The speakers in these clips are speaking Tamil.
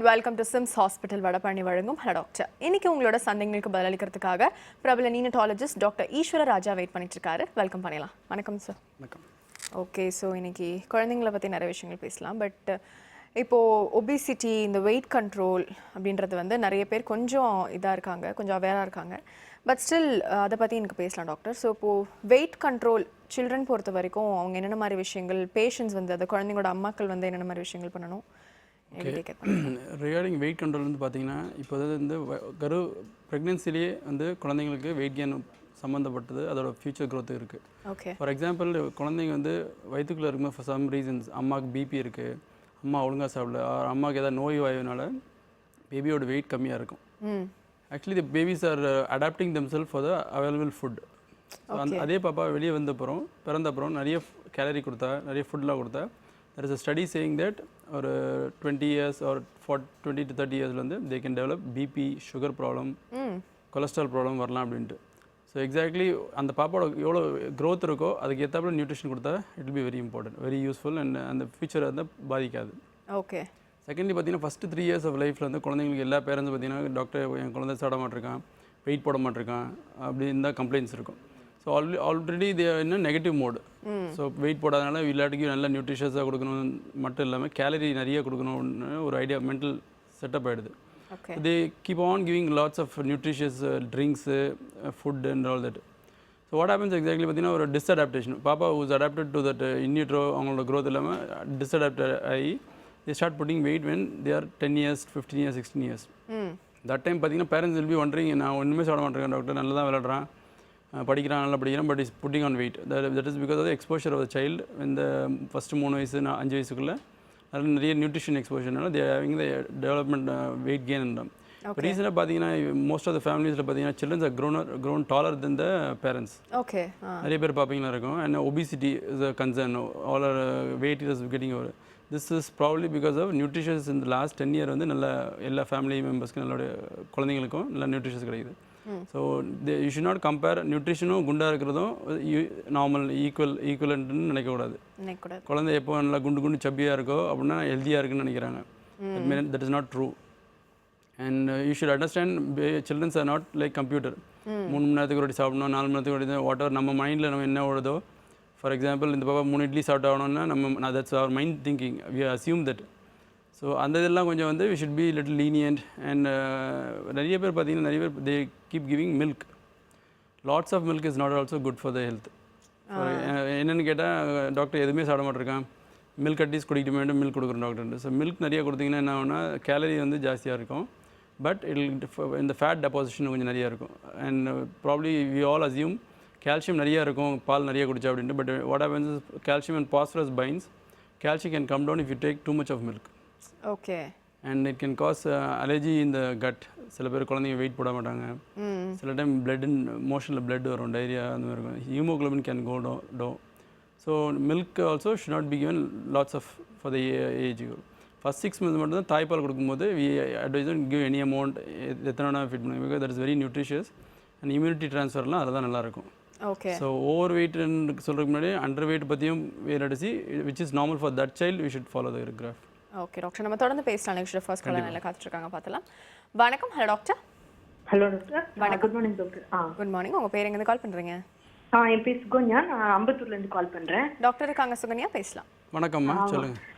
Welcome to Sims hospital Vadapalani வழங்கும் ஹலோ டாக்டர். இன்னைக்கு உங்களோட சந்தேகங்களுக்கு பதிலளிக்கிறதுக்காக பிரபல நீனட்டாலஜிஸ்ட் டாக்டர் ஈஸ்வர ராஜா வெயிட் பண்ணிட்டு இருக்காரு. வெல்கம் பண்ணலாம். வணக்கம் சார். வணக்கம். ஓகே, ஸோ இன்னைக்கு குழந்தைங்களை பற்றி நிறைய விஷயங்கள் பேசலாம். பட் இப்போது ஒபிசிட்டி, இந்த வெயிட் கண்ட்ரோல் அப்படின்றது வந்து நிறைய பேர் கொஞ்சம் இதாக இருக்காங்க, கொஞ்சம் அவேராக இருக்காங்க. பட் ஸ்டில் அதை பற்றி எனக்கு பேசலாம் டாக்டர். ஸோ இப்போது வெயிட் கண்ட்ரோல் சில்ட்ரன் பொறுத்த வரைக்கும் அவங்க என்னென்ன மாதிரி விஷயங்கள், பேஷண்ட்ஸ் வந்து அந்த குழந்தைங்களோட அம்மாக்கள் வந்து என்னென்ன மாதிரி விஷயங்கள் பண்ணணும்? ரிகார்டிங் வெயிட் கண்ட்ரோல் வந்து பார்த்தீங்கன்னா, இப்போ வந்து ப்ரெக்னென்சிலேயே வந்து குழந்தைங்களுக்கு வெயிட் கெயின் சம்மந்தப்பட்டது, அதோட ஃபியூச்சர் க்ரோத் இருக்குது. ஓகே, ஃபார் எக்ஸாம்பிள் குழந்தைங்க வந்து வயிற்றுக்குள்ளே இருக்கும்போது ஃபார் சம் ரீசன்ஸ் அம்மாவுக்கு பிபி இருக்குது, அம்மா ஒழுங்காக சாப்பிடல, அம்மாவுக்கு ஏதாவது நோய் வாயுனால பேபியோட வெயிட் கம்மியாக இருக்கும். Actually the babies are adapting themself for the available food. அதே பாப்பா வெளியே வந்தப்புறம் பிறந்தப்புறம் நிறைய கேலரி கொடுத்தா, நிறைய ஃபுட்லாம் கொடுத்தா, there is a study saying that ஒரு 20 years or 20 to 30 years வந்து they can develop BP, sugar problem, cholesterol problem வரலாம் அப்படின்ட்டு. ஸோ எக்ஸாக்ட்லி அந்த பாப்பாவோட எவ்வளோ க்ரோத் இருக்கோ அதுக்கு ஏற்றாப்புல நியூட்ரிஷன் கொடுத்தா it will be very important, very useful and அந்த ஃபியூச்சரை வந்து பாதிக்காது. ஓகே. செகண்ட்லி பார்த்தீங்கன்னா ஃபஸ்ட்டு 3 years ஆஃப் லைஃப்பில் வந்து குழந்தைங்களுக்கு எல்லா பேரண்ட்ஸும் பார்த்தீங்கன்னா டாக்டர் என் குழந்தை சாப்பிட மாட்டிருக்கான், வெயிட் போட மாட்டிருக்கான் அப்படின்னு தான் கம்ப்ளைண்ட்ஸ் இருக்கும். ஸோ ஆல்ரெடி இது என்ன நெகட்டிவ் மோடு. ஸோ வெயிட் போடாதனால எல்லாத்துக்கும் நல்ல நியூட்ரிஷியஸாக கொடுக்கணும் மட்டும் இல்லாமல் கேலரி நிறைய கொடுக்கணும்னு ஒரு ஐடியா மென்டல் செட்டப் ஆகிடுது. They keep on giving lots of nutritious drinks, food and all that. So what happens exactly பார்த்தீங்கன்னா ஒரு டிஸ்அடாப்டேஷன். பாப்பா who's adapted to that in utero அவங்களோட க்ரோத் இல்லாமல் டிஸ்அடாப்ட் ஆகி they start putting weight when they are 10 years, 15 years, 16 years. That time பார்த்தீங்கன்னா பேரண்ட்ஸ் will be wondering, நான் ஒன்றுமே சாப்பிட மாட்டேன் டாக்டர், நல்லா தான் விளையாடுறான், படிக்கிறான், நல்லா படிக்கிறான், but is putting on weight. That is because of the exposure of the child. இந்த ஃபஸ்ட்டு 3 வயசு 5 வயசுக்குள்ளே நிறைய நியூட்ரிஷன் எக்ஸ்போஷர்னால they having the development weight gain. இப்போ ரீசெண்டாக பார்த்தீங்கன்னா மோஸ்ட் ஆஃப் த ஃபேமிலிஸில் பார்த்தீங்கன்னா childrens are grown taller than the parents. Okay, நிறைய பேர் பார்ப்பீங்களா இருக்கும். And obesity is a concern, all are weight is getting over. This is probably because of nutritions இந்த லாஸ்ட் 10 year வந்து நல்ல எல்லா ஃபேமிலி மெம்பர்ஸ்க்கும் நல்ல குழந்தைங்களுக்கும் நல்ல நியூட்ரிஷன்ஸ் கிடைக்குது. So you should not compare நியூட்ரிஷனும் குண்டாக இருக்கிறதும் நார்மல் ஈக்குவலன்ட்னு நினைக்கக்கூடாது. குழந்தை எப்போ நல்லா குண்டு சப்பியாக இருக்கோ அப்படின்னா ஹெல்த்தியாக இருக்குன்னு நினைக்கிறாங்க. That is not true. And you should understand childrens are not like computer. 3 மணி நேரத்துக்கு ஒரு சாப்பிடணும், 4 மணி நேரத்துக்கு ஒரு வாட் எவர் நம்ம மைண்டில் நம்ம என்ன ஓடுதோ. ஃபார் எக்ஸாம்பிள் இந்த பாப்பா 3 இட்லி சாப்பிட்டாகணும்னா நம்ம that's our mind thinking, we assume that. So அந்த இதெல்லாம் கொஞ்சம் வந்து we should be little lenient. And நிறைய பேர் பார்த்தீங்கன்னா நிறைய பேர் they keep giving milk. Lots of milk is not also good for the health. என்னென்னு கேட்டால் டாக்டர் எதுவுமே சாப்பிட மாட்டிருக்கான், மில்க் அட்லீஸ்ட் குடிக்க வேண்டும், மில்க் கொடுக்குறோம் டாக்டர். ஸோ மில்க் நிறைய கொடுத்தீங்கன்னா என்ன ஆகுனா கேலரி வந்து ஜாஸ்தியாக இருக்கும், பட் இந்த ஃபேட் டெபாசிஷன் கொஞ்சம் நிறையா இருக்கும். And probably we all assume calcium நிறையா இருக்கும் பால் நிறைய குடிச்சா அப்படின்ட்டு. But what happens is calcium and phosphorus binds. Calcium can come down if you take too much of milk. Okay. And it can cause allergy in the gut. சில பேர் குழந்தைங்க வெயிட் போட மாட்டாங்க, சில டைம் பிளட் மோஷனில் பிளட் வரும், டைரியா அந்த மாதிரி இருக்கும். Haemoglobin can go down. So milk also should not be given lots of for the age. First 6 months மட்டும் தான் தாய்ப்பால் கொடுக்கும்போது we advise give any amount எத்தனை ஃபிட் பண்ணுங்க, because that is very nutritious and immunity ட்ரான்ஸ்ஃபர்லாம் அதில் தான் நல்லாயிருக்கும். ஓகே. ஸோ ஓவர் வெயிட்னு சொல்கிறதுக்கு முன்னாடி அண்டர் வெயிட் பற்றியும் வேறு which is normal for that child we should follow the graph. Okay doctor, நம்ம தொடர்ந்து பேசலாம். நெக்ஸ்ட் ஃபர்ஸ்ட் காலர் நல்லா காத்துட்ருக்காங்க, பார்த்துலாம். வணக்கம். Hello doctor. Hello doctor. வணக்கம். Good morning doctor. Good morning. உங்கள் பேர் எங்கேருந்து கால் பண்ணுறீங்க? என் பேர் சுகன்யா, நான் அம்பத்தூர்லேருந்து கால் பண்ணுறேன். டாக்டர் இருக்காங்க சுகன்யா, பேசலாம். வணக்கம்மா, சொல்லுங்கள்.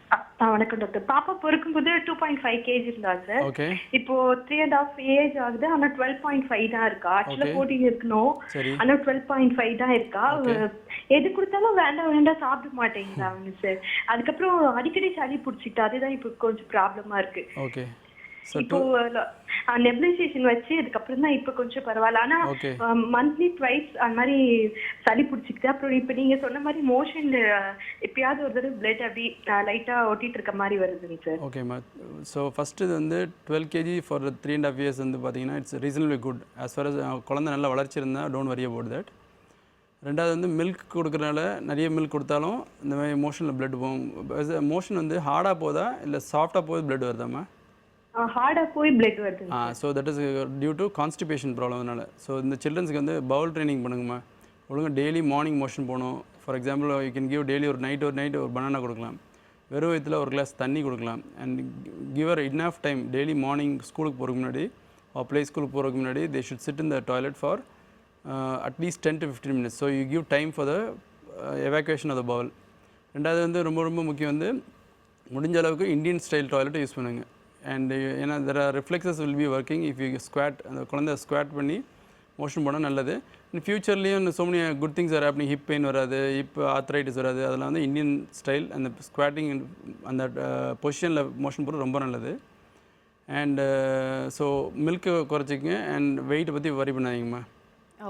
வணக்கம் டாக்டர். பாப்பா பிறக்கும்போது 2.5 kg இருந்தா சார். ஓகே. இப்போ 3.5 ஏஜ் ஆகுது, ஆனா 12.5 தான் இருக்கா. ஆக்சுவலா 14 இருக்கணும், ஆனா 12.5 தான் இருக்கா. எது கொடுத்தாலும் வேண்டாம் சாப்பிட மாட்டேங்கிறாங்க சார். அதுக்கப்புறம் அடிக்கடி சளி பிடிச்சிட்டு, அதுதான் இப்போ கொஞ்சம் ப்ராப்ளமா இருக்கு. ஓகே. இப்போ நெபுலைசேஷன் வச்சு அதுக்கப்புறம் தான் இப்போ கொஞ்சம் பரவாயில்ல. ஆனா மந்த்லி ட்வைஸ் அந்த மாதிரி சளி பிடிச்சிக்கிட்டு, அப்புறம் இப்போ நீங்க சொன்ன மாதிரி மோஷன்ல எப்பயாவது ஒரு தடவை பிளட் அப்படி லைட்டா ஒட்டிட்டு இருக்க மாதிரி வருதுங்க சார். ஓகேம்மா. ஸோ ஃபர்ஸ்ட் இது வந்து 12 kg ஃபார் 3.5 years வந்து பார்த்தீங்கன்னா it's reasonably good. As for us குழந்தை நல்லா வளர்ச்சி இருந்தால் டோன்ட் வரி அபவுட் தட். ரெண்டாவது வந்து மில்க் கொடுக்குறனால நிறைய மில்க் கொடுத்தாலும் இந்த மாதிரி மோஷனில் பிளட் போகும். மோஷன் வந்து ஹார்டாக போதா இல்லை சாஃப்டாக போய் பிளட் வருதாம்மா? ஹார்டாக போய் பிளட் வருது. So that is due to constipation ப்ராப்ளம்னால. ஸோ இந்த சில்ட்ரன்ஸுக்கு வந்து பவுல் ட்ரைனிங் பண்ணுங்கம்மா. ஒழுங்காக டெய்லி மார்னிங் மோஷன் போகணும். For example you can give daily ஒரு நைட் ஒரு பனானா கொடுக்கலாம். வெறும் வயிற்றில் ஒரு கிளாஸ் தண்ணி கொடுக்கலாம். And give her enough time daily morning ஸ்கூலுக்கு போகிறதுக்கு முன்னாடி ப்ளே ஸ்கூலுக்கு போகிறதுக்கு முன்னாடி they should sit in the toilet for at least 10 to 15 minutes. So you give time for the evacuation of the bowel. ரெண்டாவது வந்து ரொம்ப ரொம்ப முக்கியம் வந்து முடிஞ்ச அளவுக்கு இந்தியன் ஸ்டைல் டாய்லெட்டை யூஸ் பண்ணுங்கள். அண்ட் ஏன்னா there are reflexes will be working if you squat, அந்த குழந்தை ஸ்குவாட் பண்ணி மோஷன் போனால் நல்லது. இன் ஃபியூச்சர்லேயும் so many good things are happening. Hip pain வராது, ஹிப் ஆர்த்ரைட்டிஸ் வராது. அதெல்லாம் வந்து இந்தியன் ஸ்டைல் அந்த ஸ்குவாட்டிங் அந்த பொசிஷனில் மோஷன் போகிறது ரொம்ப நல்லது. அண்ட் ஸோ மில்க்கு குறைச்சிக்கங்க அண்ட் வெயிட்டை பற்றி வரி பண்ணாதீங்கம்மா.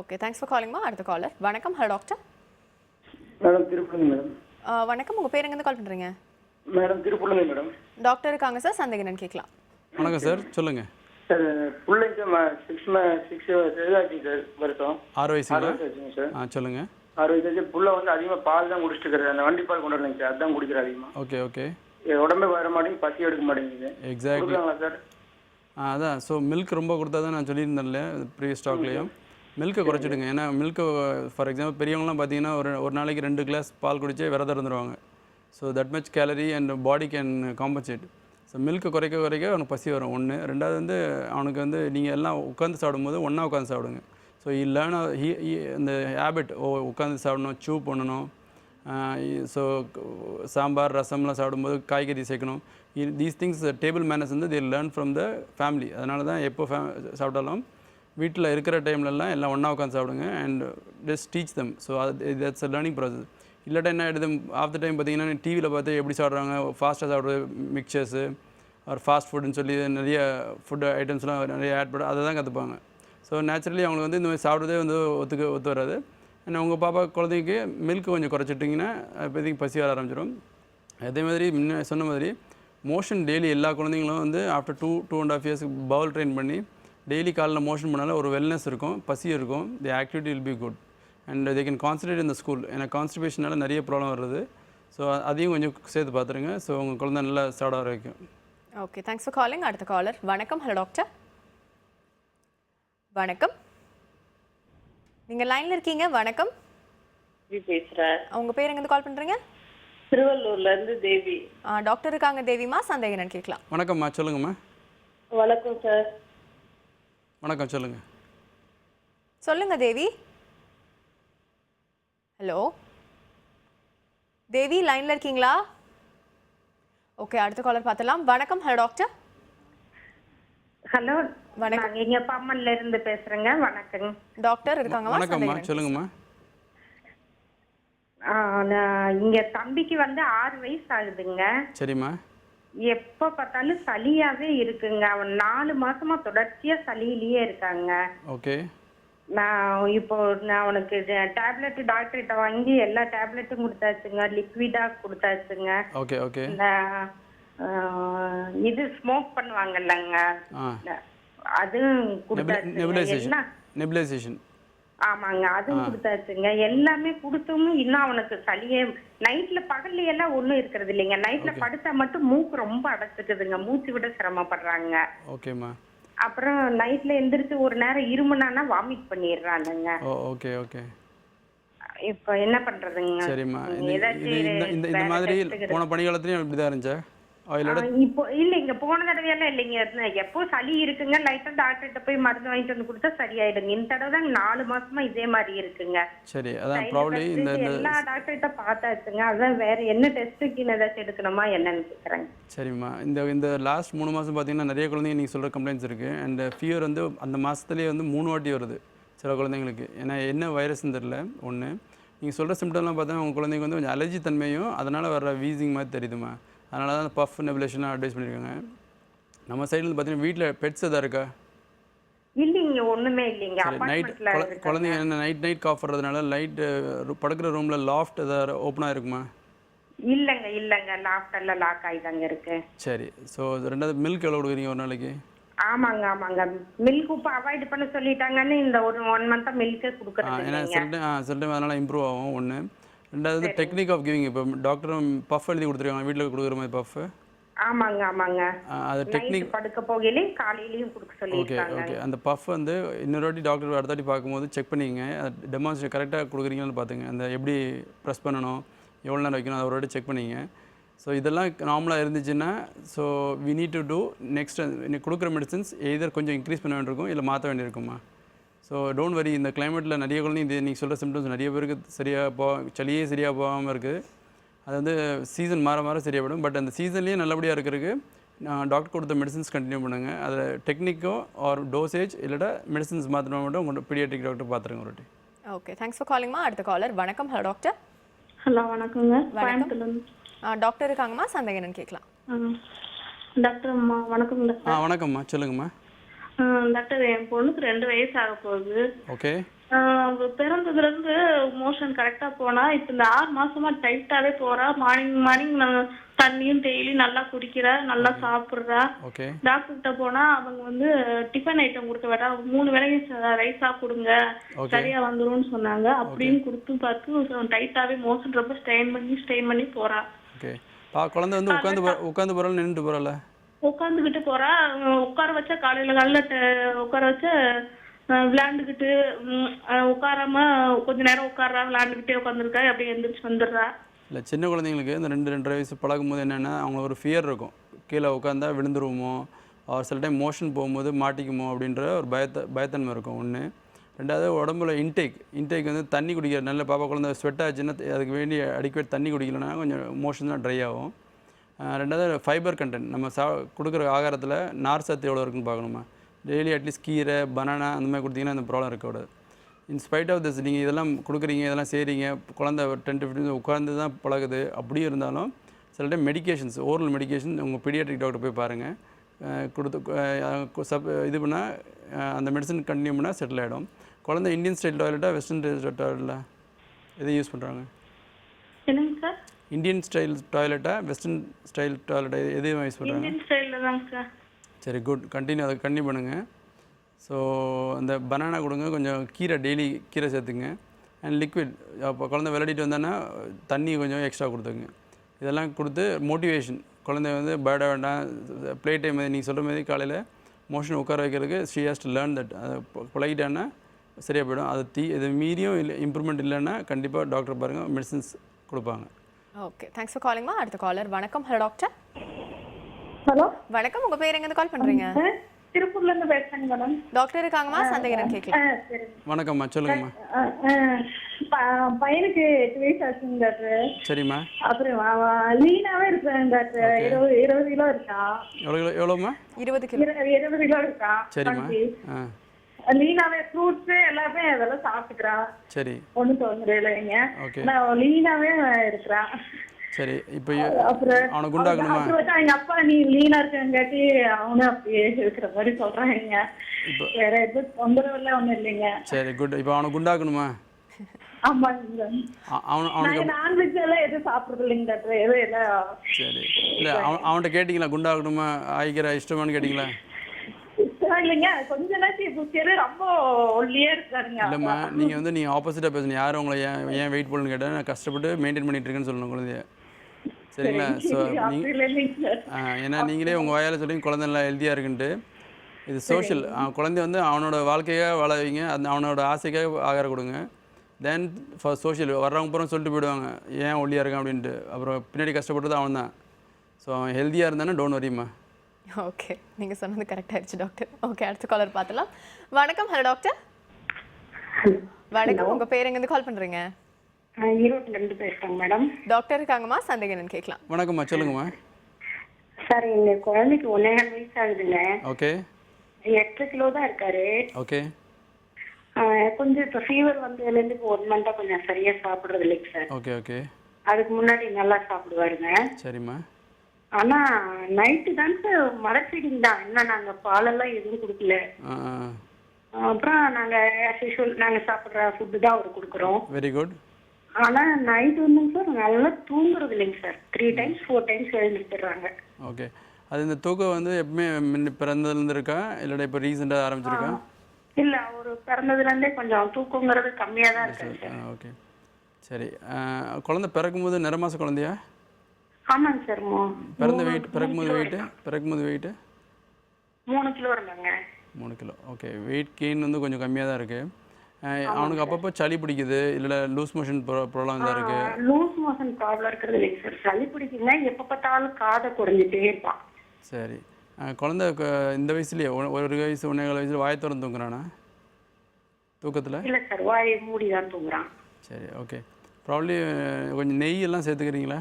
ஓகே, தேங்க்ஸ் ஃபார் காலிங்மா. அடுத்த காலர். வணக்கம். Hello doctor. Madam Tiruppur madam. வணக்கம், உங்கள் பேர் எங்கேருந்து கால் பண்ணுறீங்க? மேடம் திருப்பூர்ல மேடம். டாக்டர் இருக்காங்க சார், சந்தேகம் என்னன்னு கேட்கலாம். வணக்கம் சார், சொல்லுங்கள். சார் பிள்ளைக்கு 6 ஆச்சு சார், வருஷம் 6 வயசுங்களா? சார் சொல்லுங்கள். 6 வயசு. புள்ள வந்து அதிகமாக பால் தான் குடிச்சிட்டு இருக்கிறது. அந்த வண்டி பால் கொண்டு வரலைங்க சார், அதுதான் குடிக்கிற அதிகமாக. Okay okay. உடம்பே வர மாட்டேங்குது, பசி எடுக்க மாட்டேங்குது. Exactly sir. அதான். ஸோ மில்க் ரொம்ப கொடுத்தா தான் நான் சொல்லியிருந்தேன்ல ப்ரீவியஸ் ஸ்டாக்லேயும். மில்க்கை குறைச்சிடுங்க. ஏன்னா மில்க்கு ஃபார் எக்ஸாம்பிள் பெரியவங்களாம் பார்த்தீங்கன்னா ஒரு நாளைக்கு 2 கிளாஸ் பால் குடிச்சே விரதம் இருந்துருவாங்க. So that much calorie and body can compensate. So milk குறைக்க அவனுக்கு பசி வரும் ஒன்று. ரெண்டாவது வந்து அவனுக்கு வந்து நீங்கள் எல்லாம் உட்காந்து சாப்பிடும்போது ஒன்றா உட்காந்து சாப்பிடுங்க. ஸோ லேர்ன் இந்த ஹேபிட் உட்காந்து சாப்பிடணும், சூ பண்ணணும். ஸோ சாம்பார் ரசம்லாம் சாப்பிடும்போது காய்கறி சேர்க்கணும். தீஸ் திங்ஸ் டேபிள் மேனர்ஸ் வந்து they learn from the family. அதனால தான் எப்போ சாப்பிட்டாலும் வீட்டில் இருக்கிற டைம்லலாம் எல்லாம் ஒன்றா உட்காந்து சாப்பிடுங்க and just teach them. So அது தட்ஸ் அ லேர்னிங் ப்ராசஸ். இல்லாட்டா என்ன ஆகிடுது, ஆஃப் த டைம் பார்த்தீங்கன்னா டிவியில் பார்த்து எப்படி சாப்பிட்றாங்க, ஃபாஸ்ட்டாக சாப்பிட்றது, மிக்சர்ஸு ஒரு ஃபாஸ்ட் ஃபுட்டுன்னு சொல்லி நிறைய ஃபுட் ஐட்டம்ஸ்லாம் நிறைய ஆட் பண்ண அதை தான் கற்றுப்பாங்க. ஸோ நேச்சுரலி அவங்களுக்கு வந்து இந்த மாதிரி சாப்பிட்றதே வந்து ஒத்து வராது. அண்ட் உங்கள் பாப்பா குழந்தைக்கு மில்க் கொஞ்சம் குறைச்சிட்டிங்கன்னா இப்போதைக்கு பசி வர ஆரம்பிச்சிடும். அதே மாதிரி முன்ன சொன்ன மாதிரி மோஷன் டெய்லி எல்லா குழந்தைங்களும் வந்து ஆஃப்டர் 2.5 இயர்ஸ்க்கு பவுல் ட்ரெயின் பண்ணி டெய்லி காலையில் மோஷன் பண்ணாலும் ஒரு வெல்னஸ் இருக்கும், பசி இருக்கும், தி activity will be good and they can concentrate in the school. ஏன்னா கான்ஸ்டிபேஷனால் நிறைய ப்ராப்ளம் வருது. ஸோ அதையும் கொஞ்சம் சேர்த்து பார்த்துருங்க. ஸோ உங்கள் குழந்தை நல்லா சாப்பிட வர வைக்கும். Okay, thanks for calling. அடுத்த காலர். வணக்கம். Hello doctor. வணக்கம், நீங்கள் லைனில் இருக்கீங்க. வணக்கம். பேசுகிறேன். உங்கள் பேர் எங்கேருந்து கால் பண்ணுறீங்க? திருவள்ளூர்லேருந்து தேவி. டாக்டர் இருக்காங்க. தேவிமா, சந்தேகம் என்னன்னு கேட்கலாம். வணக்கம்மா, சொல்லுங்கம்மா. வணக்கம் சார். வணக்கம், சொல்லுங்கள். சொல்லுங்கள் தேவி. ஹலோ தேவி, லைனில் இருக்கீங்களா? ஓகே, அடுத்த காலர் பார்த்தலாம். வணக்கம். Hello doctor. ஹலோ, வணக்கம். நாங்க இங்க பம்மல்ல இருந்து பேசுறேங்க. வணக்கங்க. டாக்டர் இருக்காங்க. வணக்கம்மா, சொல்லுங்கம்மா. நான் இங்க தம்பிக்கு வந்து 6 வயசு ஆகுதுங்க. சரிம்மா. எப்ப பார்த்தாலும் சளியாவே இருக்குங்க. அவன் 4 மாசமா தொடர்ச்சியா சளியிலேயே இருக்காங்க. ஓகே. நான் அவனுக்கு டேப்லெட் டாக்டர்கிட்ட வாங்கி எல்லா டேப்லெட்டும் கொடுத்தாச்சுங்க, லிக்விடா கொடுத்தாச்சுங்க. Okay okay. இந்த இது ஸ்மோக் பண்ணுவாங்கல்லங்க, அதுவும் கொடுத்தாச்சுங்க. நெபுலைசேஷன். ஆமாங்க, அதுவும் கொடுத்தாச்சுங்க. எல்லாமே கொடுத்தும் இன்னும் அவனுக்கு சளியே நைட்ல பகல்ல எல்லாம் ஒண்ணும் இருக்கிறது இல்லைங்க. நைட்ல படுத்தா மட்டும் மூக்கு ரொம்ப அடைச்சிக்குதுங்க, மூச்சு விட சிரமப்படுறாங்க. ஓகேம்மா. அப்புறம் நைட்ல எந்திரிச்சு ஒரு நேரம் இருமுனானா வாமிட் பண்ணிடுறானுங்க. Okay okay. இப்போ என்ன பண்றதுங்க? சரிம்மா. இந்த மாதிரி போன பனிகாலத்துலயும் இப்படிதான் இருந்துச்சா? இப்போ இல்லைங்க, போன தடவையெல்லாம் இல்லைங்க. எப்போ சளி இருக்குங்க, லைட்டா டாக்டர்கிட்ட போய் மருந்து வாங்கிட்டு வந்து கொடுத்தா சரியாயிடுங்க. இந்த தடவை தான் 4 மாசமா இதே மாதிரி இருக்குங்க. சரி, அதான் ப்ராப்ளி இந்த எல்லா டாக்டர்கிட்ட பார்த்தாச்சுங்க. அதான் வேற என்ன டெஸ்ட்டுக்கு ஏதாச்சும் எடுக்கணுமா என்னன்னு கேக்குறாங்க. சரிம்மா. இந்த லாஸ்ட் 3 மாதம் பார்த்தீங்கன்னா நிறைய குழந்தைங்க நீங்கள் சொல்கிற கம்ப்ளைண்ட்ஸ் இருக்குது. அண்ட் ஃபீவர் வந்து அந்த மாதத்துலேயே வந்து 3 வாட்டி வருது சில குழந்தைங்களுக்கு. ஏன்னா என்ன வைரஸ்ன்னு தெரில. ஒன்று நீங்கள் சொல்கிற சிம்டம்லாம் பார்த்தா உங்கள் குழந்தைங்க வந்து கொஞ்சம் அலர்ஜி தன்மையும் அதனால் வர வீசிங் மாதிரி தெரியுதுமா. அதனால தான் பஃப் நெபுலேஷன்லாம் அட்வைஸ் பண்ணியிருக்காங்க. நம்ம சைடில் பார்த்தீங்கன்னா வீட்டில் பெட்ஸ் எதாவது இருக்கா? இல்லைங்க, ஒண்ணுமே இல்லைங்க. நைட் குழந்தைங்க என்ன நைட் காஃப் வர்றதுனால லைட் படுக்கிற ரூமில் லாஃப்ட் எதாவது ஓப்பனாக இருக்குமா? இல்லைங்க லாஃப்ட் எல்லாம் லாக் ஆகிதாங்க இருக்கு. சரி. ஸோ ரெண்டாவது மில்க் எவ்வளோ கொடுக்குறீங்க ஒரு நாளைக்கு? ஆமாங்க மில்க் இப்போ அவாய்ட் பண்ண சொல்லிட்டாங்கன்னு இந்த ஒரு 1 மந்த்தா மில்க்கே கொடுக்குறது. ஏன்னா சில டைம் அதனால் இம்ப்ரூவ் ஆகும். ஒன்று. ரெண்டாவது டெக்னிக் ஆஃப் கிவிங். இப்போ டாக்டரும் பஃப் எழுதி கொடுத்துருக்காங்க வீட்டில் கொடுக்குற மாதிரி பஃப். ஆமாங்க. அது டெக்னிக் படுக்க போகலே காலையிலயும் கொடுக்க சொல்லிருக்காங்க. ஓகே. அந்த பஃப் வந்து இன்னொரு வாட்டி டாக்டர் அடுத்த வாட்டி பார்க்கும்போது செக் பண்ணிங்க. டெமான்ஸ்ட்ரேட் கரெக்டாக கொடுக்குறீங்கன்னு பார்த்துங்க. அந்த எப்படி ப்ரெஸ் பண்ணணும், எவ்வளோ நேரம் வைக்கணும், அதை ஒரு வாட்டி செக் பண்ணிங்க. ஸோ இதெல்லாம் நார்மலாக இருந்துச்சுன்னா so we need to do next கொடுக்குற மெடிசன்ஸ் எதர் கொஞ்சம் இன்க்ரீஸ் பண்ண வேண்டியிருக்கும் இல்லை மாற்ற வேண்டியிருக்குமா. ஸோ டோன்ட் வரி, இந்த கிளைமேட்டில் நிறைய குழந்தை இது நீங்கள் சொல்கிற சிம்டம்ஸ் நிறைய பேருக்கு சரியாக சளியே சரியாக போகாமல் இருக்குது. அது வந்து சீசன் மாற மாற சரியாகிடும். பட் அந்த சீசன்லேயே நல்லபடியாக இருக்கிறதுக்கு நான் டாக்டர் கொடுத்த மெடிசன்ஸ் கண்டினியூ பண்ணுங்கள். அதில் டெக்னிக்கோ ஆர் டோசேஜ் இல்லாட்டா மெடிசன்ஸ் மாற்றினா மட்டும் உங்களோட பீடியாட்ரிக் டாக்டர் பார்த்துருங்க ஒரு வாட்டி. ஓகே, தேங்க்ஸ் ஃபார் காலிங்மா. அடுத்த காலர். வணக்கம். Hello doctor. ஹலோ வணக்கங்க. வணக்கம். டாக்டர் இருக்காங்கம்மா, சந்தேகம் என்னன்னு கேட்கலாம். டாக்டர் அம்மா வணக்கங்க. வணக்கம்மா, சொல்லுங்கம்மா. டாக்டர் என் பொண்ணுக்கு 2 வயசு ஆக போகுது. ஓகே. பிறந்ததுல இருந்து மோஷன் கரெக்டா போனா இப்ப இந்த 6 மாசமா டைட்டாவே போறா. மார்னிங் தண்ணியும் டெய்லி நல்லா குடிக்கிறா, நல்லா சாப்பிடுறா. ஓகே. டாக்டர் கிட்ட போனா அவங்க வந்து டிஃபன் ஐட்டம் கொடுக்க வேண்டாம், 3 வேளையும் ரைஸா கொடுங்க சரியா வந்துரும்னு சொன்னாங்க. அப்படின்னு கொடுத்து பார்த்து டைட்டாவே மோஷன் ரொம்ப ஸ்ட்ரெயின் பண்ணி போறா. ஓகே. குழந்தை வந்து உட்காந்து போறால நின்றுட்டு போறால? உட்காந்துக்கிட்டு போறா. உட்கார வச்சா காலையில உட்கார வச்சா விளையாண்டுக்கிட்டு உட்காராம கொஞ்ச நேரம் உட்கார்றா, விளையாண்டுக்கிட்டே உட்காந்துருக்கா, அப்படியே எந்திரிச்சு வந்துடுறா. இல்லை, சின்ன குழந்தைங்களுக்கு இந்த 2-2.5 வயசு பழகும்போது என்னென்னா அவங்களுக்கு ஒரு ஃபியர் இருக்கும். கீழே உட்காந்தா விழுந்துருவோமோ, சில டைம் மோஷன் போகும்போது மாட்டிக்குமோ அப்படின்ற ஒரு பயத்தன்மை இருக்கும். ஒன்று. ரெண்டாவது, உடம்புல இன்டேக் வந்து தண்ணி குடிக்கிற நல்ல பாப்பா குழந்தை ஸ்வெட் ஆச்சுன்னா அதுக்கு வேண்டி அடிக்கடி தண்ணி குடிக்கலன்னா கொஞ்சம் மோஷன்லாம் ட்ரை ஆகும். ரெண்டாவது, ஃபைபர் கண்டென்ட் நம்ம கொடுக்குற ஆகாரத்தில் நார் சத்து எவ்வளோ இருக்குன்னு பார்க்கணுமா. டெய்லி அட்லீஸ்ட் கீரை, பனானா அந்த மாதிரி கொடுத்தீங்கன்னா அந்த ப்ராப்ளம் இருக்கக்கூடாது. இன்ஸ்பைட் ஆஃப் திஸ் நீங்கள் இதெல்லாம் கொடுக்குறீங்க, இதெல்லாம் செய்கிறீங்க, குழந்தை 10-15 உட்கார்ந்து தான் பழகுது, அப்படியும் இருந்தாலும் சில டைம் மெடிக்கேஷன்ஸ், ஓரல் மெடிக்கேஷன் உங்கள் பீடியாட்ரிக் டாக்டர் போய் பாருங்கள். கொடுத்து இது பண்ணால் அந்த மெடிசன் கண்டினியூ பண்ணால் செட்டில் ஆகிடும். குழந்தை இந்தியன் ஸ்டைல் டாய்லெட்டாக வெஸ்டர்ன் டாய்லெட்டில் எதை யூஸ் பண்ணுறாங்க? என்னங்க சார்? இந்தியன் ஸ்டைல் டாய்லெட்டா வெஸ்டர்ன் ஸ்டைல் டாய்லெட்டா எதையும் யூஸ் பண்ணுறாங்க? இந்தியன் ஸ்டைலில் தாங்க சார். சரி, குட். அதை கண்டினியூ பண்ணுங்கள். ஸோ அந்த பனானா கொடுங்க, கொஞ்சம் கீரை, டெய்லி கீரை சேர்த்துங்க. அண்ட் லிக்விட், அப்போ குழந்தை விளையாடிட்டு வந்தோன்னா தண்ணி கொஞ்சம் எக்ஸ்ட்ரா கொடுத்துங்க. இதெல்லாம் கொடுத்து மோட்டிவேஷன், குழந்தை வந்து பேடாக வேண்டாம், ப்ளே டைம் நீங்கள் சொல்கிற மாதிரி காலையில் மோஷன் உட்கார வைக்கிறதுக்கு she has to learn that. அதை பழகிட்டான்னா சரியாக போயிடும். அது இது மீறியும் இல்லை இம்ப்ரூவ்மெண்ட் இல்லைன்னா கண்டிப்பாக டாக்டர் பாருங்கள், மெடிசன்ஸ் கொடுப்பாங்க. ஓகே, தேங்க்ஸ் ஃபார் காலிங்மா. அடுத்த காலர். வணக்கம். Hello doctor. ஹலோ வணக்கம். உங்கள் பேர் எங்கேருந்து கால் பண்ணுறீங்க? திருப்பூர்ல இருந்து பேசுறேங்க மேடம். டாக்டர் இருக்காங்கம்மா, சந்தேகம் என்னன்னு கேட்கலாம். வணக்கம்மா, சொல்லுங்கம்மா. பையனுக்கு 8 வயசு ஆச்சுங்க டாக்டர். சரிம்மா. அப்புறம் லீனாவே இருக்காங்க டாக்டர். 20 கிலோ இருக்கா. எவ்வளோம்மா? 20 கிலோ. 20 கிலோ இருக்கா. சரிம்மா. லீனாவே ஃப்ரூட்ஸ் எல்லாமே அதெல்லாம் சாப்பிட்டுக்கிறா. சரி. ஒன்றும் தொந்தரவு இல்லைங்க. ஓகே. லீனாவே இருக்கிறா. சரி. இப்போ அப்புறம் அவனை குண்டாக்கணுமா? எங்க அப்பா நீ லீனா இருக்கங்காட்டி அவனும் அப்படியே இருக்கிற மாதிரி சொல்றாங்க. வேற எதுவும் தொந்தரவு எல்லாம் ஒண்ணும் இல்லைங்க. சரி, குட். இப்போ அவனை குண்டாக்கணுமா? ஆமாங்க. அவனுக்கு நான்வெஜ் எல்லாம் எதுவும் சாப்பிடுறது இல்லைங்க டாக்டர். எதுவும் எல்லாம். சரி. இல்லை, அவன்கிட்ட கேட்டிங்களா குண்டாகணுமா, ஆயிக்கிற இஷ்டமானு கேட்டிங்களா? இல்லைங்க, கொஞ்ச நாச்சு ரொம்ப ஒல்லியே இருக்காருங்க. இல்லைம்மா, நீங்கள் ஆப்போசிட்டாக பேசணும். யாரும் உங்களை ஏன் வெயிட் போடணும்னு கேட்டால் நான் கஷ்டப்பட்டு மெயின்டைன் பண்ணிட்டு இருக்கேன்னு சொல்லணும் குழந்தைய. சரிங்களா? ஸோ ஏன்னா நீங்களே உங்கள் வாயால் சொல்லி குழந்தை நல்லா ஹெல்த்தியாக இருக்குன்ட்டு. இது சோஷியல். குழந்தை வந்து அவனோட வாழ்க்கையாக வாழ வைங்க, அவனோட ஆசைக்காக ஆகாரம் கொடுங்க. தென் ஃபார் சோஷியல் வர்றவங்க பூரா சொல்லிட்டு போயிடுவாங்க ஏன் ஒல்லியாக இருக்கான் அப்படின்ட்டு. அப்புறம் பின்னாடி கஷ்டப்பட்டது அவன் தான். ஸோ அவன் ஹெல்த்தியாக இருந்தானே டோன்ட் வரிம்மா. ஓகே, நீங்கள் சொன்னது கரெக்டாகிடுச்சு டாக்டர். ஓகே, அடுத்த காலர் பார்த்துலாம். வணக்கம். Hello doctor. வணக்கம். உங்கள் பேர் எங்கேருந்து கால் பண்ணுறீங்க? ஈரோட்ல இருந்து பேசுறேங்க மேடம். டாக்டர் இருக்காங்கம்மா, சந்தேகம் என்னன்னு கேட்கலாம். வணக்கம்மா, சொல்லுங்கம்மா. சார், எங்க குழந்தைக்கு 1.5 வயசு ஆகுதுங்க. ஓகே. 8 கிலோ தான் இருக்காரு. ஓகே. கொஞ்சம் இப்போ ஃபீவர் வந்ததுலேருந்து இப்போ 1 மந்த்தாக கொஞ்சம் சரியா சாப்பிட்றது இல்லைங்க சார். ஓகே. ஓகே. அதுக்கு முன்னாடி நல்லா சாப்பிடுவாருங்க. சரிம்மா. ஆனா நைட்டு தான் சார் மழை ஃபீடிங் தான். இன்னும் நாங்க பாலெல்லாம் எதுவும் கொடுக்கல. அப்புறம் நாங்க ஆஸ் யூஷுவல் நாங்க சாப்பிட்ற ஃபுட்டு தான் அவர் கொடுக்குறோம். Very good. ஆனா நைட் வந்துங்க சார் நல்லா தூங்குறது இல்லைங்க சார். 3 டைம்ஸ் 4 டைம்ஸ் எழுந்துடுறாங்க. ஓகே. அது இந்த தூக்கம் வந்து எப்பவுமே பிறந்ததுலேருந்து இருக்கா இல்லாட்டா இப்போ ரீசெண்டாக ஆரம்பிச்சிருக்கா? இல்ல, அவர் பிறந்ததுலேருந்தே கொஞ்சம் தூக்கங்கிறது கம்மியாக தான் இருக்கு சார். ஓகே. சரி. குழந்தை பிறக்கும்போது நிறமாச குழந்தையா? ஆமாங்க சார். பிறக்கும்போது வெயிட்டு 3 கிலோ இருந்தாங்க. 3 கிலோ. ஓகே. வெயிட் கெயின் வந்து கொஞ்சம் கம்மியாக தான் இருக்குது. அவனுக்கு அப்பப்போ சளி பிடிக்குது, இல்லை லூஸ் மோஷன் ப்ராப்ளம் தான் இருக்குது. லூஸ் மோஷன் ப்ராப்ளம் இருக்கிறது இல்லைங்க சார். சளி பிடிக்குங்க, எப்போ பார்த்தாலும் காதை குறைஞ்சிட்டே இருப்பான். சரி. குழந்தை இந்த வயசுலேயே 1 வயசு 1.25 வயசில் வாயை திறந்து தூங்குறானா தூக்கத்தில்? இல்லை சார், வாயை மூடி தான் தூங்குறான். சரி, ஓகே. ப்ராப்ளி கொஞ்சம் நெய் எல்லாம் சேர்த்துக்கிறீங்களா?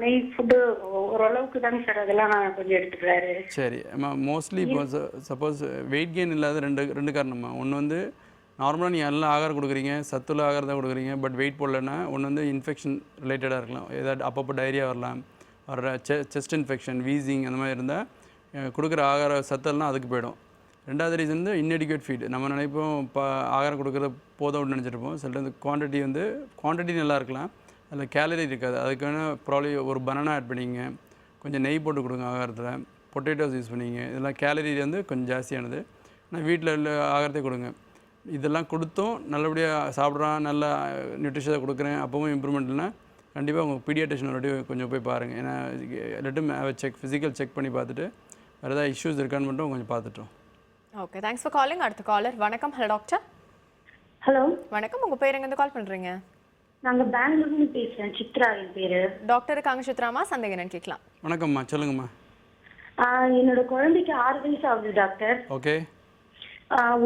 நெய் ஃபுட்டு ஓரளவுக்கு தாங்க சார், அதெல்லாம் நான் கொஞ்சம் எடுத்துக்கிறாரு. சரி. மோஸ்ட்லி இப்போ சப்போஸ் வெயிட் கெயின் இல்லாத ரெண்டு காரணமா. ஒன்று வந்து நார்மலாக நீங்கள் எல்லாம் ஆகாரம் கொடுக்குறீங்க, சத்துள்ள ஆகாரம் தான் கொடுக்குறீங்க, பட் வெயிட் போடலன்னா ஒன்று வந்து இன்ஃபெக்ஷன் ரிலேட்டடாக இருக்கலாம். ஏதாவது அப்பப்போ டைரியா வரலாம், வர செஸ்ட் இன்ஃபெக்ஷன், வீசிங் அந்த மாதிரி இருந்தால் கொடுக்குற ஆகார சத்தெல்லாம் அதுக்கு போயிடும். ரெண்டாவது ரீசன் வந்து இன்எடிகுவேட் ஃபீட். நம்ம நினைப்போம் ஆகாரம் கொடுக்குறது போதும்னு நினச்சிருப்போம். சில குவான்டிட்டி நல்லா இருக்கலாம், அதில் கேலரி இருக்காது. அதுக்கான ப்ராப்ளி ஒரு பனானா ஆட் பண்ணிங்க, கொஞ்சம் நெய் போட்டு கொடுங்க ஆகாரத்தில், பொட்டேட்டோஸ் யூஸ் பண்ணிங்க. இதெல்லாம் கேலரி வந்து கொஞ்சம் ஜாஸ்தியானது. ஆனால் வீட்டில் உள்ள ஆகாரத்தை கொடுங்க. இதெல்லாம் கொடுத்தும் நல்லபடியாக சாப்பிட்றான், நல்லா நியூட்ரிஷனாக கொடுக்குறேன், அப்பவும் இம்ப்ரூவ்மெண்ட் இல்லைனா கண்டிப்பாக உங்கள் பீடியாட்ரிஷனோட கொஞ்சம் போய் பாருங்கள். ஏன்னா லெட்டும் ஃபிசிக்கல் செக் பண்ணி பார்த்துட்டு வேறு ஏதாவது இஷ்யூஸ் இருக்கான்னு மட்டும் கொஞ்சம் பார்த்துட்டோம். Okay, thanks for calling. அடுத்த காலர். வணக்கம். Hello doctor. ஹலோ வணக்கம். உங்கள் பேர் எங்கேருந்து கால் பண்ணுறீங்க? நாங்கள் பெங்களூர்னு பேசுகிறேன். சித்ரா என் பேர். டாக்டர் இருக்காங்க சித்ராமா, சந்தேகம் என்னன்னு கேட்கலாம். வணக்கம்மா, சொல்லுங்கம்மா. என்னோட குழந்தைக்கு 6 வயசு ஆகுது டாக்டர். ஓகே.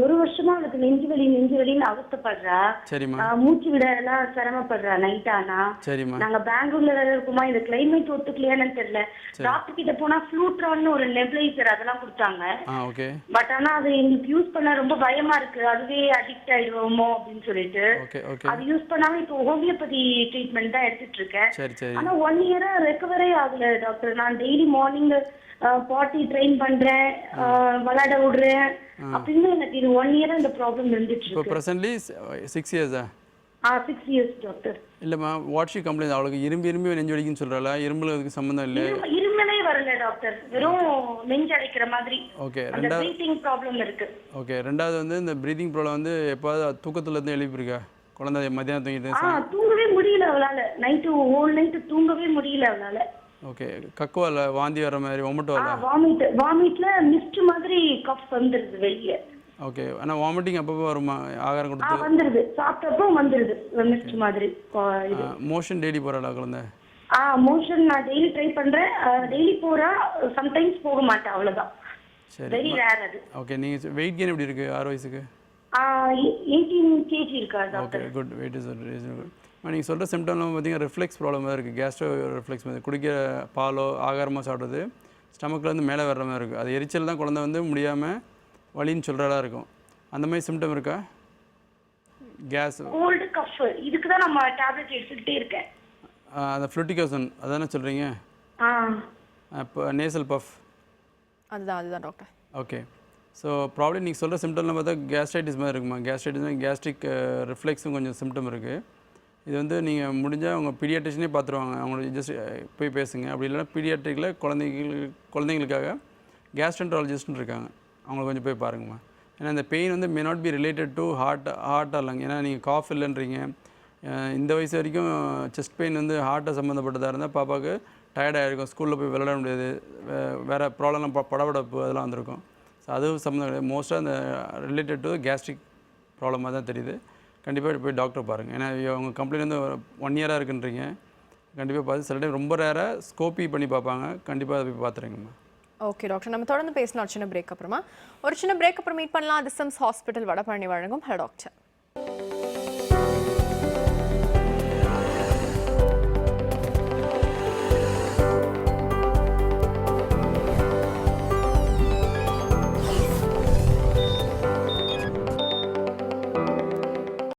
1 வருஷமா அவளுக்கு நெஞ்சு வலின்னு அவஸ்தைப்படுறா. சரிம்மா. மூச்சு விட எல்லாம் சிரமப்படுறா நைட் ஆனா. சரிம்மா. நாங்க பெங்களூர்ல இருக்குமா, இந்த கிளைமேட் ஒத்துக்கலையான்னு தெரியல. டாக்டர் கிட்ட போனா ஃப்ளூட்ரான்னு ஒரு நெபுலைசர் அதெல்லாம் கொடுத்தாங்க. ஓகே. பட் ஆனா அது எங்களுக்கு யூஸ் பண்ண ரொம்ப பயமா இருக்கு, அதுவே அடிக்ட் ஆயிடுவோமோ அப்படின்னு சொல்லிட்டு அது யூஸ் பண்ணாம இப்போ ஹோமியோபதி ட்ரீட்மெண்ட் தான் எடுத்துட்டு இருக்கேன். ஆனா 1 இயரா ரெக்கவரே ஆகல டாக்டர். நான் டெய்லி மார்னிங் பாட்டி ட்ரெயின் பண்றேன், விளையாட விடுறேன், அப்படின்னு எனக்கு இது 1 இயரா இந்த ப்ராப்ளம் இருந்துச்சு. இப்போ பிரசன்ட்லி 6 இயர்ஸா? 6 இயர்ஸ் டாக்டர். இல்லைம்மா, வாட் ஷி கம்ப்ளைண்ட்? அவளுக்கு இரும்பி நெஞ்சு வலிக்குன்னு சொல்கிறாளா? இரும்புல அதுக்கு சம்மந்தம் இல்லை? இருமலே வரல டாக்டர், வெறும் நெஞ்சு அடைக்கிற மாதிரி. ஓகே. அந்த பிரீத்திங் ப்ராப்ளம் இருக்கு. ஓகே. ரெண்டாவது வந்து இந்த பிரீதிங் ப்ராப்ளம் வந்து எப்போது தூக்கத்துல இருந்து எழுப்பியிருக்கா குழந்தை? மத்தியானம் தூங்கிட்டு தூங்கவே முடியல அவளால. நைட்டு ஹோல் நைட்டு தூங்கவே முடியல அவளால. ஓகே. கக்குவால வாந்தி வர மாதிரி, ஒமட்டு வரல? வாமிட்ல மிஸ்ட் மாதிரி கஃப் வந்துருது வெளியே. ஓகே. ஆனா வாமிட்டிங் அப்பப்போ வருமா ஆகாரம் கொடுத்து? வந்துருது, சாப்பிட்டப்போ வந்துருது மிஸ்ட் மாதிரி. மோஷன் டெய்லி போறாளா குழந்தை? மோஷன் நான் டெய்லி ட்ரை பண்றேன், டெய்லி போறா, சம்டைம்ஸ் போக மாட்டேன், அவ்வளவுதான். சரி, வெரி ரேர் அது. ஓகே. நீங்க வெயிட் கெயின் எப்படி இருக்கு 6 வயசுக்கு? 18 kg இருக்கா doctor. Okay, good. Weight is reasonable. நீங்கள் சொல்கிற சிம்டம்லாம் பார்த்தீங்கன்னா ரிஃப்ளெக்ஸ் ப்ராப்ளம் தான் இருக்குது. கேஸ்ட்ரோ ரிஃப்ளெக்ஸ் மாதிரி குடிக்கிற பாலோ ஆகாரமாக சாப்பிட்றது ஸ்டமக்லேருந்து மேலே வர்ற மாதிரி இருக்குது. அது எரிச்சல் தான் குழந்தை வந்து முடியாமல் வலின்னு சொல்கிறதா இருக்கும். அந்த மாதிரி சிம்டம் இருக்கா? கேஸ், கோல்டு, கஃப், இதுக்கு தான் நம்ம டேப்லெட் எடுத்துக்கிட்டே இருக்கேன். அந்த ஃப்ளூட்டிகோசன் அதானே சொல்கிறீங்க? இப்போ நேசல் பஃப் அதுதான் டாக்டர். ஓகே. ஸோ ப்ராப்ளம் நீங்கள் சொல்கிற சிம்டம்லாம் பார்த்தா கேஸ்ட்ரைட்டிஸ் மாதிரி இருக்குமா? கேஸ்ட்ரைட்டிஸ்னால் கேஸ்ட்ரிக் ரிஃப்ளெக்ஸும் கொஞ்சம் சிம்டம் இருக்குது. இது வந்து நீங்கள் முடிஞ்சால் அவங்க பீடியாட்ரிஷனே பார்த்துருவாங்க. அவங்களோட ஜஸ்ட் போய் பேசுங்க. அப்படி இல்லைனா பீடியாட்ரிக்கில் குழந்தைங்களுக்காக கேஸ்ட்ரென்ட்ராலஜிஸ்ட்னு இருக்காங்க, அவங்கள கொஞ்சம் போய் பாருங்கம்மா. ஏன்னா இந்த பெயின் வந்து may not be related to ஹார்ட்டாக இல்லைங்க. ஏன்னா நீங்கள் காஃப் இல்லைன்றீங்க. இந்த வயசு வரைக்கும் செஸ்ட் பெயின் வந்து ஹார்ட்டை சம்மந்தப்பட்டதாக இருந்தால் பாப்பாவுக்கு டயர்டாக இருக்கும், ஸ்கூலில் போய் விளையாட முடியாது, வேறு ப்ராப்ளம்லாம் படபடப்பு அதெல்லாம் வந்திருக்கும். ஸோ அதுவும் சம்மந்தம் கிடையாது. மோஸ்ட்டாக அந்த ரிலேட்டட் டு கேஸ்ட்ரிக் ப்ராப்ளமாக தான் தெரியுது. கண்டிப்பாக போய் டாக்டர் பாருங்கள். ஏன்னா அவங்க கம்ப்ளைண்ட் வந்து 1 இயராக இருக்குன்றீங்க. கண்டிப்பாக பார்த்து சில டைம் ரொம்ப ரேராக ஸ்கோப்பி பண்ணி பார்ப்பாங்க. கண்டிப்பாக அதை போய் பார்த்துருங்கம்மா. ஓகே டாக்டர், நம்ம தொடர்ந்து பேசலாம் ஒரு சின்ன பிரேக் அப்புறமா. மீட் பண்ணலாம். அது சிம்ஸ் ஹாஸ்பிட்டல் வடபழனி வழங்கும் ஹலோ டாக்டர்.